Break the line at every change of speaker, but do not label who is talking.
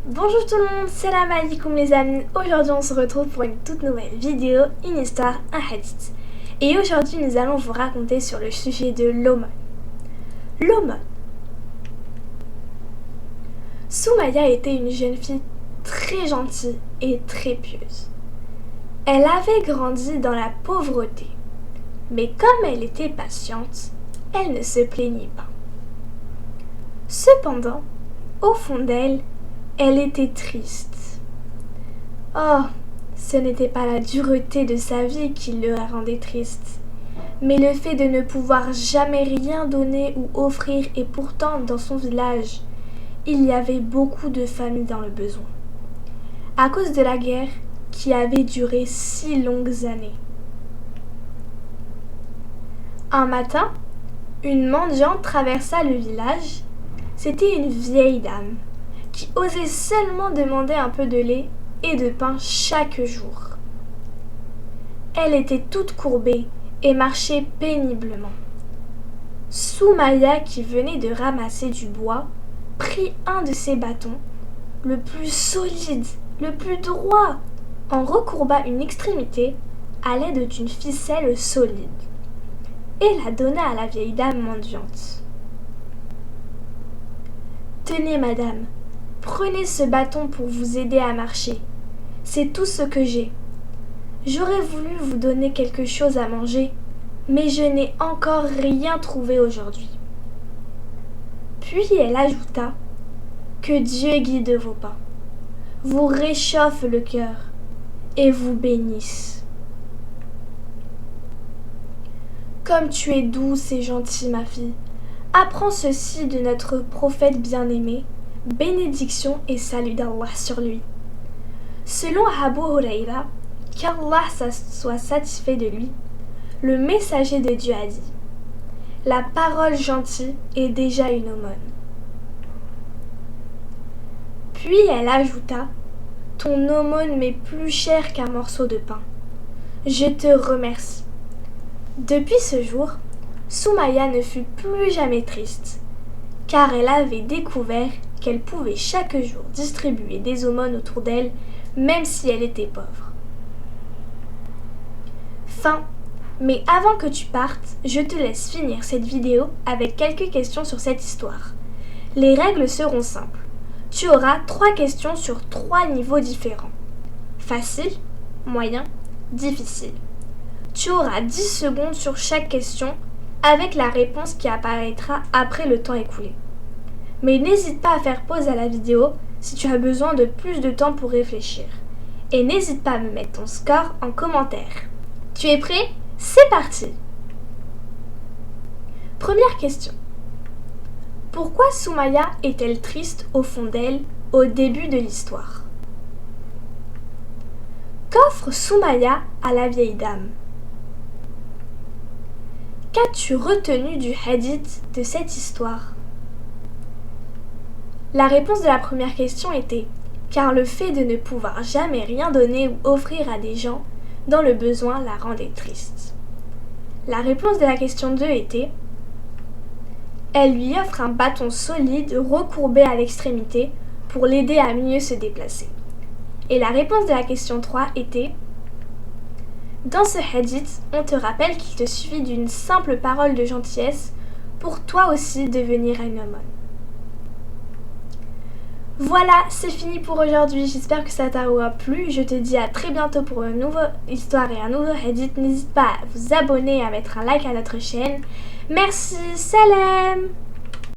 Bonjour tout le monde, c'est la Malikoum les amis. Aujourd'hui on se retrouve pour une toute nouvelle vidéo, une histoire, un hadith. Et aujourd'hui nous allons vous raconter sur le sujet de l'aumône. L'aumône. Soumaya était une jeune fille très gentille et très pieuse. Elle avait grandi dans la pauvreté, mais comme elle était patiente, elle ne se plaignit pas. Cependant, au fond d'elle, elle était triste. Oh, ce n'était pas la dureté de sa vie qui le rendait triste, mais le fait de ne pouvoir jamais rien donner ou offrir, et pourtant dans son village, il y avait beaucoup de familles dans le besoin, à cause de la guerre qui avait duré si longues années. Un matin, une mendiante traversa le village. C'était une vieille dame qui osait seulement demander un peu de lait et de pain chaque jour. Elle était toute courbée et marchait péniblement. Soumaya, qui venait de ramasser du bois, prit un de ses bâtons, le plus solide, le plus droit, en recourba une extrémité à l'aide d'une ficelle solide et la donna à la vieille dame mendiante. « Tenez, madame, prenez ce bâton pour vous aider à marcher. C'est tout ce que j'ai. J'aurais voulu vous donner quelque chose à manger, mais je n'ai encore rien trouvé aujourd'hui. » Puis elle ajouta : « Que Dieu guide vos pas, vous réchauffe le cœur et vous bénisse. » Comme tu es douce et gentille, ma fille, apprends ceci de notre prophète bien-aimé, bénédiction et salut d'Allah sur lui. Selon Abu Huraira, qu'Allah soit satisfait de lui, le messager de Dieu a dit : la parole gentille est déjà une aumône. Puis elle ajouta : ton aumône m'est plus cher qu'un morceau de pain. Je te remercie. Depuis ce jour, Soumaya ne fut plus jamais triste, car elle avait découvert qu'elle pouvait chaque jour distribuer des aumônes autour d'elle, même si elle était pauvre. Fin. Mais avant que tu partes, je te laisse finir cette vidéo avec quelques questions sur cette histoire. Les règles seront simples. Tu auras 3 questions sur 3 niveaux différents. Facile, moyen, difficile. Tu auras 10 secondes sur chaque question avec la réponse qui apparaîtra après le temps écoulé. Mais n'hésite pas à faire pause à la vidéo si tu as besoin de plus de temps pour réfléchir. Et n'hésite pas à me mettre ton score en commentaire. Tu es prêt ? C'est parti ! Première question. Pourquoi Soumaya est-elle triste au fond d'elle au début de l'histoire ? Qu'offre Soumaya à la vieille dame ? Qu'as-tu retenu du hadith de cette histoire ? La réponse de la première question était « car le fait de ne pouvoir jamais rien donner ou offrir à des gens dans le besoin la rendait triste ». La réponse de la question 2 était « elle lui offre un bâton solide recourbé à l'extrémité pour l'aider à mieux se déplacer ». Et la réponse de la question 3 était « dans ce hadith, on te rappelle qu'il te suffit d'une simple parole de gentillesse pour toi aussi devenir un aumône ». Voilà, c'est fini pour aujourd'hui. J'espère que ça t'aura plu. Je te dis à très bientôt pour une nouvelle histoire et un nouveau hadith. N'hésite pas à vous abonner et à mettre un like à notre chaîne. Merci, salam!